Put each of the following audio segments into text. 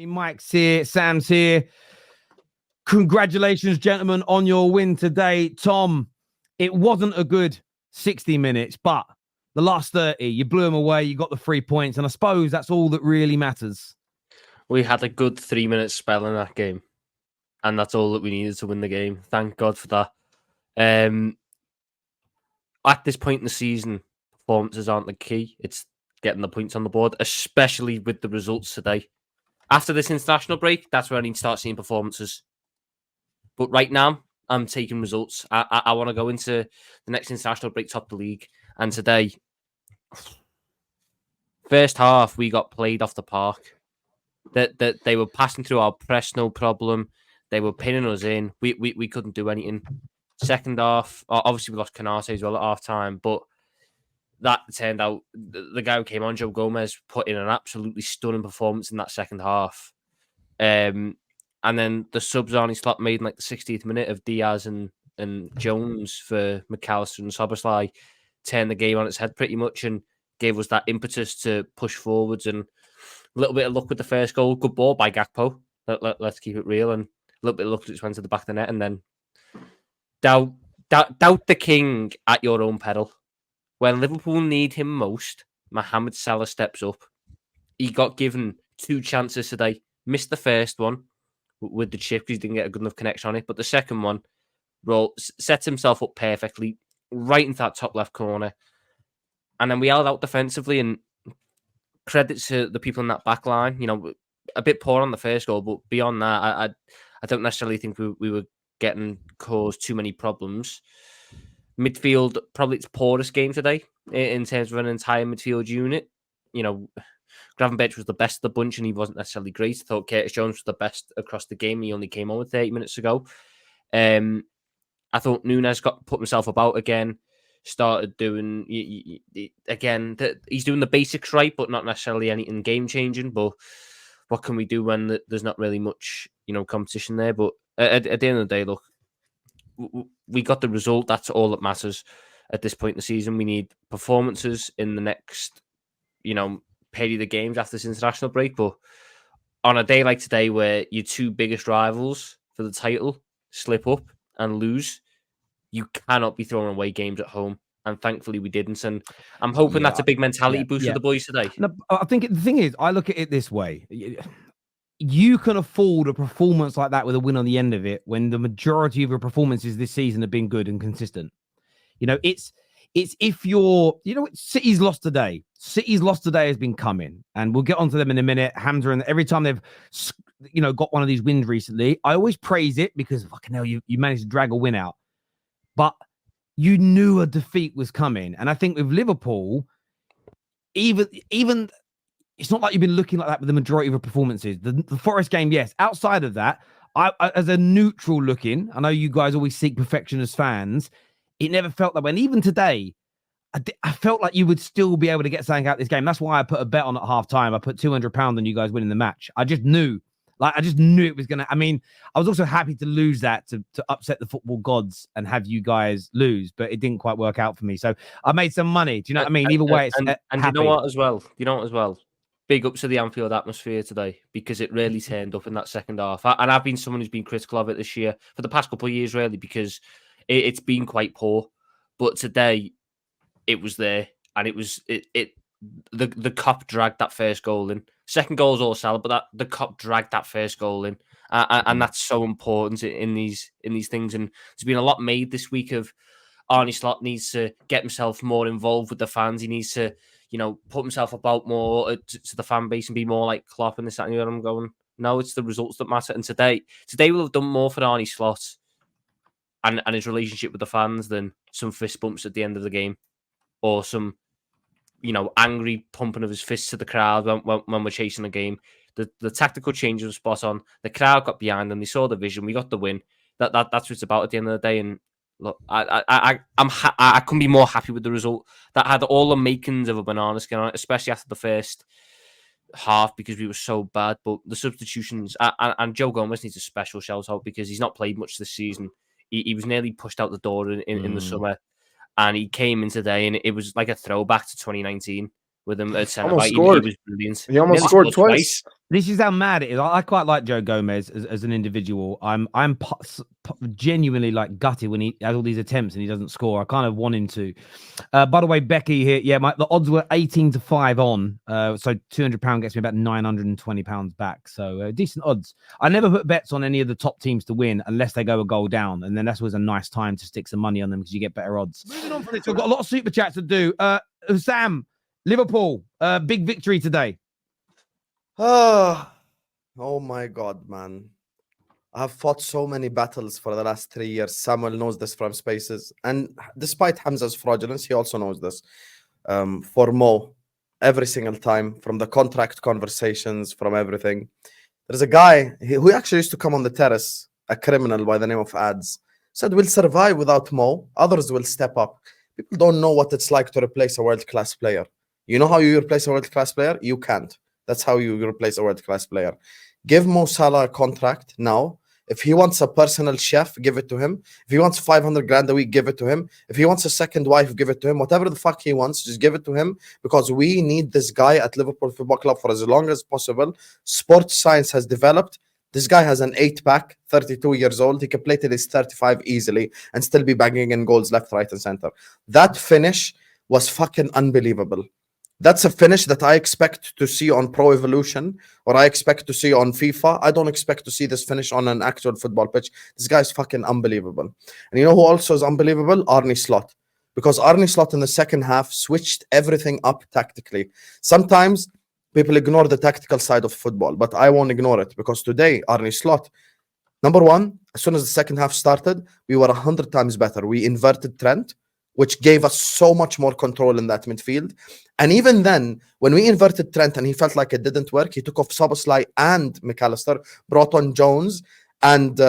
Mike's here, Sam's here. Congratulations, gentlemen, on your win today. Tom, it wasn't a good 60 minutes, but the last 30, you blew them away. You got the 3 points, and I suppose that's all that really matters. We had a good 3-minute spell in that game, and that's all that we needed to win the game. Thank God for that. At this point in the season, performances aren't the key. It's getting the points on the board, especially with the results today. After this international break, that's where I need to start seeing performances. But right now, I'm taking results. I want to go into the next international break top the league. And today, first half, we got played off the park. That they were passing through our press, no problem. They were pinning us in. We couldn't do anything. Second half, obviously we lost Canate as well at half time, but that turned out the guy who came on, Joe Gomez, put in an absolutely stunning performance in that second half. And then the subs Arnie Slot made in like the 60th minute of Diaz and Jones for McAllister and Soboslai turned the game on its head pretty much and gave us that impetus to push forwards, and a little bit of luck with the first goal. Good ball by Gakpo. Let's keep it real. And a little bit of luck just went to the back of the net, and then doubt the king at your own peril. When Liverpool need him most, Mohamed Salah steps up. He got given 2 chances today. Missed the first one with the chip because he didn't get a good enough connection on it. But the second one, sets himself up perfectly, right into that top left corner. And then we held out defensively, and credit to the people in that back line. You know, a bit poor on the first goal, but beyond that, I don't necessarily think we were caused too many problems. Midfield, probably its poorest game today in terms of an entire midfield unit. You know, Gravenberch was the best of the bunch, and he wasn't necessarily great. I thought Curtis Jones was the best across the game. He only came on with 30 minutes ago. I thought Nunes put himself about again. Started doing again. He's doing the basics right, but not necessarily anything game changing. But what can we do when there's not really much, competition there? But at the end of the day, look, we got the result. That's all that matters at this point in the season. We need performances in the next, period of games after this international break. But on a day like today, where your 2 biggest rivals for the title slip up and lose, you cannot be throwing away games at home. And thankfully we didn't. And I'm hoping that's a big mentality boost for the boys today. No, I think the thing is, I look at it this way. You can afford a performance like that with a win on the end of it when the majority of your performances this season have been good and consistent. It's if you're, City's lost today. City's lost today has been coming, and we'll get onto them in a minute. Hamza, and every time they've, got one of these wins recently, I always praise it because fucking hell, you managed to drag a win out. But you knew a defeat was coming. And I think with Liverpool, even it's not like you've been looking like that with the majority of your performances. The Forest game, yes. Outside of that, I as a neutral looking, I know you guys always seek perfection as fans. It never felt that way. And even today, I felt like you would still be able to get something out of this game. That's why I put a bet on at half time. I put £200 on you guys winning the match. I just knew it was going to. I mean, I was also happy to lose that to upset the football gods and have you guys lose, but it didn't quite work out for me. So I made some money. Do you know what I mean? Either way, it's and you know what as well? Big ups to the Anfield atmosphere today, because it really turned up in that second half. And I've been someone who's been critical of it this year for the past couple of years, really, because it's been quite poor. But today, it was there, and the cop dragged that first goal in. Second goal is all Salah, but the cop dragged that first goal in, and that's so important in these things. And there's been a lot made this week of Arnie Slot needs to get himself more involved with the fans. He needs to, put himself about more to the fan base and be more like Klopp and this, that, and the other. I'm going, no, it's the results that matter. And today we'll have done more for Arnie Slot and his relationship with the fans than some fist bumps at the end of the game, or some, angry pumping of his fists to the crowd when we're chasing the game. The tactical changes were spot on. The crowd got behind them. They saw the vision. We got the win. That's what it's about at the end of the day. And look, I couldn't be more happy with the result. That had all the makings of a banana skin on it, especially after the first half, because we were so bad. But the substitutions, and Joe Gomez needs a special shout out because he's not played much this season. He was nearly pushed out the door in the summer. And he came in today, and it was like a throwback to 2019 with him at centre Almost back. He scored. was brilliant. He almost Nearly scored scored twice. This is how mad it is. I quite like Joe Gomez as an individual. I'm genuinely like gutted when he has all these attempts and he doesn't score. I kind of want him to. By the way, Becky here, yeah, the odds were 18-5 on. So £200 gets me about £920 back. So decent odds. I never put bets on any of the top teams to win unless they go a goal down, and then that's always a nice time to stick some money on them because you get better odds. Moving on from this, we've got a lot of super chats to do. Sam, Liverpool, big victory today. Oh my God, man. I have fought so many battles for the last 3 years. Samuel knows this from Spaces. And despite Hamza's fraudulence, he also knows this. For Mo, every single time, from the contract conversations, from everything. There's a guy who actually used to come on the Terrace, a criminal by the name of Ads, said, we'll survive without Mo. Others will step up. People don't know what it's like to replace a world-class player. You know how you replace a world-class player? You can't. That's how you replace a world-class player. Give Mo Salah a contract now. If he wants a personal chef, give it to him. If he wants 500 grand a week, give it to him. If he wants a second wife, give it to him. Whatever the fuck he wants, just give it to him, because we need this guy at Liverpool Football Club for as long as possible. Sports science has developed. This guy has an 8-pack, 32 years old. He can play till he's 35 easily and still be banging in goals left, right, and center. That finish was fucking unbelievable. That's a finish that I expect to see on Pro Evolution, or I expect to see on FIFA. I don't expect to see this finish on an actual football pitch. This guy's fucking unbelievable. And you know who also is unbelievable? Arne Slot. Because Arne Slot in the second half switched everything up tactically. Sometimes people ignore the tactical side of football, but I won't ignore it, because today, Arne Slot, number one, as soon as the second half started, we were 100 times better. We inverted Trent, which gave us so much more control in that midfield. And even then, when we inverted Trent and he felt like it didn't work, he took off Szoboszlai and McAllister, brought on Jones and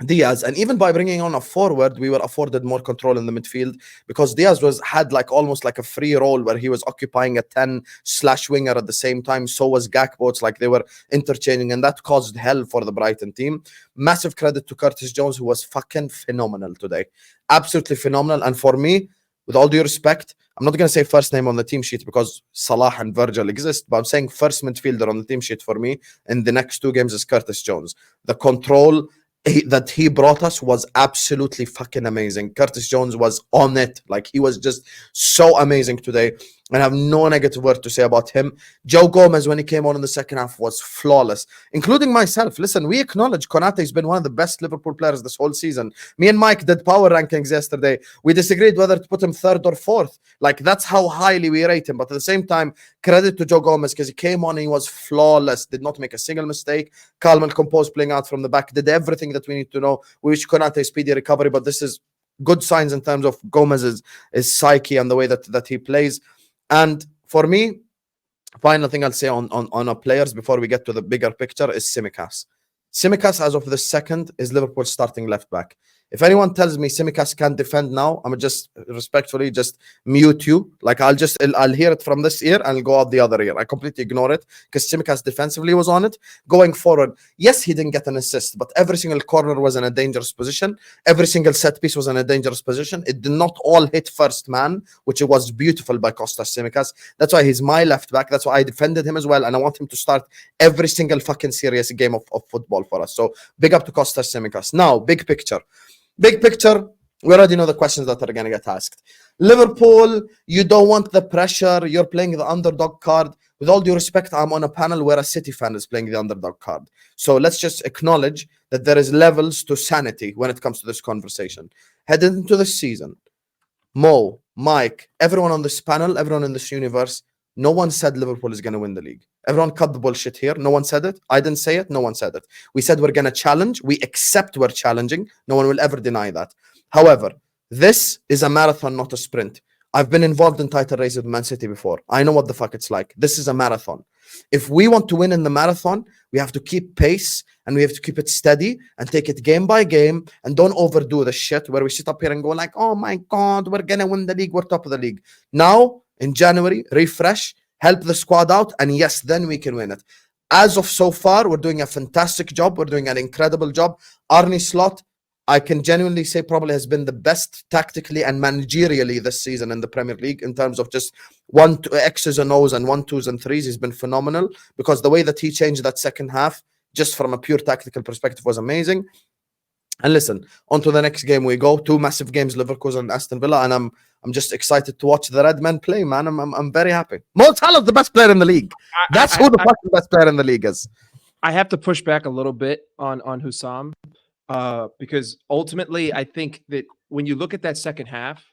Diaz. And even by bringing on a forward, we were afforded more control in the midfield, because Diaz had like almost like a free role where he was occupying a 10/winger at the same time. So was Gakpo. It's like they were interchanging, and that caused hell for the Brighton team. Massive credit to Curtis Jones, who was fucking phenomenal today. Absolutely phenomenal. And for me, with all due respect, I'm not going to say first name on the team sheet because Salah and Virgil exist, but I'm saying first midfielder on the team sheet for me in the next 2 games is Curtis Jones. The control that he brought us was absolutely fucking amazing. Curtis Jones was on it. Like, he was just so amazing today. And I have no negative word to say about him. Joe Gomez, when he came on in the second half, was flawless, including myself. Listen, we acknowledge Konate has been one of the best Liverpool players this whole season. Me and Mike did power rankings yesterday. We disagreed whether to put him 3rd or 4th. Like, that's how highly we rate him. But at the same time, credit to Joe Gomez, because he came on and he was flawless. Did not make a single mistake. Calm and composed, playing out from the back. Did everything that we need to know. We wish Konate a speedy recovery, but this is good signs in terms of Gomez's psyche and the way that he plays. And for me, final thing I'll say on our players before we get to the bigger picture is Tsimikas. Tsimikas, as of the second, is Liverpool's starting left back. If anyone tells me Tsimikas can't defend now, I'm just respectfully just mute you. Like, I'll hear it from this ear and I'll go out the other ear. I completely ignore it, because Tsimikas defensively was on it. Going forward, yes, he didn't get an assist, but every single corner was in a dangerous position. Every single set piece was in a dangerous position. It did not all hit first man, which it was beautiful by Kostas Tsimikas. That's why he's my left back. That's why I defended him as well. And I want him to start every single fucking serious game of football for us. So big up to Kostas Tsimikas. Now, big picture. Big picture, we already know the questions that are going to get asked. Liverpool, you don't want the pressure. You're playing the underdog card. With all due respect, I'm on a panel where a City fan is playing the underdog card. So let's just acknowledge that there is levels to sanity when it comes to this conversation. Headed into this season, Mo, Mike, everyone on this panel, everyone in this universe, no one said Liverpool is going to win the league. Everyone cut the bullshit here. No one said it. I didn't say it. No one said it. We said we're going to challenge. We accept we're challenging. No one will ever deny that. However, this is a marathon, not a sprint. I've been involved in title races with Man City before. I know what the fuck it's like. This is a marathon. If we want to win in the marathon, we have to keep pace and we have to keep it steady and take it game by game, and don't overdo the shit where we sit up here and go like, oh my God, we're going to win the league. We're top of the league. Now, in January, refresh, help the squad out, and yes, then we can win it. As of so far, we're doing a fantastic job. We're doing an incredible job. Arne Slot, I can genuinely say probably has been the best tactically and managerially this season in the Premier League in terms of just X's and O's and 1-2s and 3s. He's been phenomenal because the way that he changed that second half, just from a pure tactical perspective, was amazing. And listen, on to the next game we go. 2 massive games, Leverkusen and Aston Villa, and I'm just excited to watch the Red Men play, man. I'm very happy. Mo Salah's the best player in the league. That's who the fucking best player in the league is. I have to push back a little bit on Hussam. Because ultimately, I think that when you look at that second half,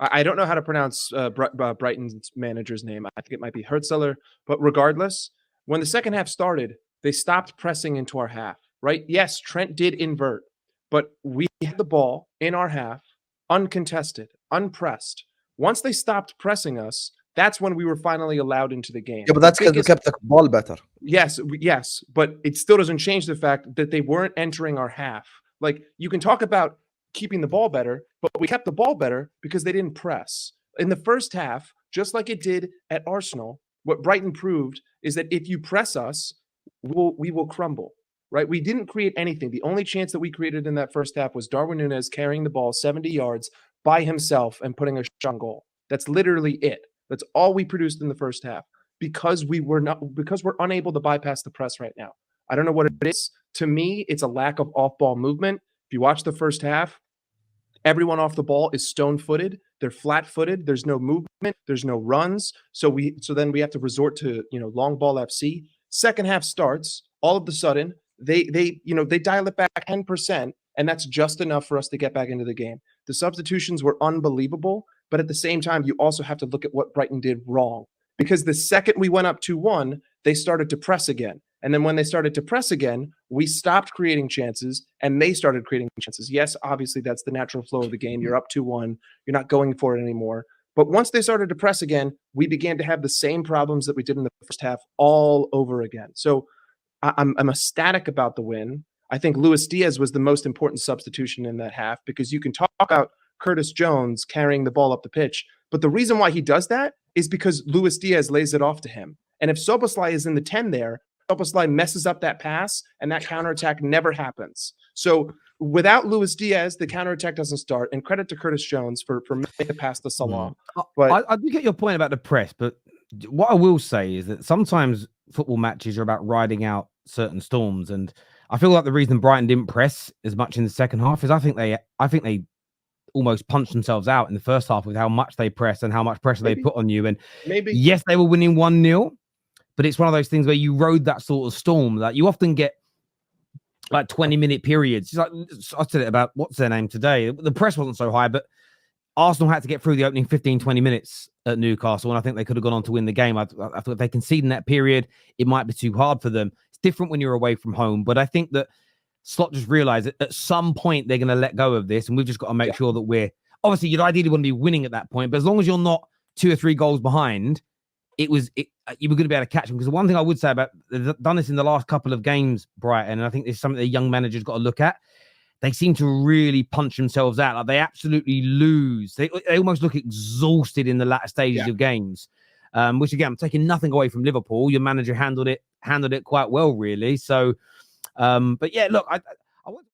I don't know how to pronounce Brighton's manager's name. I think it might be Hertzler. But regardless, when the second half started, they stopped pressing into our half, right? Yes, Trent did invert, but we had the ball in our half, uncontested, unpressed. Once they stopped pressing us, that's when we were finally allowed into the game. Yeah, but that's because we kept the ball better. Yes, but it still doesn't change the fact that they weren't entering our half. Like, you can talk about keeping the ball better, but we kept the ball better because they didn't press. In the first half, just like it did at Arsenal, what Brighton proved is that if you press us, we will crumble, right? We didn't create anything. The only chance that we created in that first half was Darwin Núñez carrying the ball 70 yards by himself and putting a shot on goal. That's literally it. That's all we produced in the first half because we're unable to bypass the press right now. I don't know what it is. To me, it's a lack of off-ball movement. If you watch the first half, everyone off the ball is stone-footed. They're flat-footed. There's no movement. There's no runs. So then we have to resort to long ball FC. Second half starts. All of a sudden, they dial it back 10%, and that's just enough for us to get back into the game. The substitutions were unbelievable. But at the same time, you also have to look at what Brighton did wrong. Because the second we went up 2-1, they started to press again. And then when they started to press again, we stopped creating chances and they started creating chances. Yes, obviously, that's the natural flow of the game. You're up 2-1. You're not going for it anymore. But once they started to press again, we began to have the same problems that we did in the first half all over again. So I'm ecstatic about the win. I think Luis Diaz was the most important substitution in that half because you can talk about Curtis Jones carrying the ball up the pitch. But the reason why he does that is because Luis Diaz lays it off to him. And if Szoboszlai is in the 10 there, Szoboszlai messes up that pass and that counterattack never happens. So without Luis Diaz, the counterattack doesn't start. And credit to Curtis Jones for making it past the Salah. But I do get your point about the press, but what I will say is that sometimes football matches are about riding out certain storms. And I feel like the reason Brighton didn't press as much in the second half is I think they almost punched themselves out in the first half with how much they press and how much pressure they put on you. And yes, they were winning 1-0, but it's one of those things where you rode that sort of storm. Like, you often get like 20-minute periods. It's like, I said it about what's their name today. The press wasn't so high, but Arsenal had to get through the opening 15-20 minutes at Newcastle, and I think they could have gone on to win the game. I thought if they concede in that period, it might be too hard for them. It's different when you're away from home, but I think that Slot just realized that at some point they're going to let go of this, and we've just got to make sure that we're obviously you'd ideally want to be winning at that point, but as long as you're not 2 or 3 goals behind, you were going to be able to catch them. Because the one thing I would say about they've done this in the last couple of games, Brighton, and I think this is something the young manager's got to look at. They seem to really punch themselves out. Like, they absolutely lose. They almost look exhausted in the latter stages of games. Which again, I'm taking nothing away from Liverpool. Your manager handled it quite well, really. So. But yeah, look, I want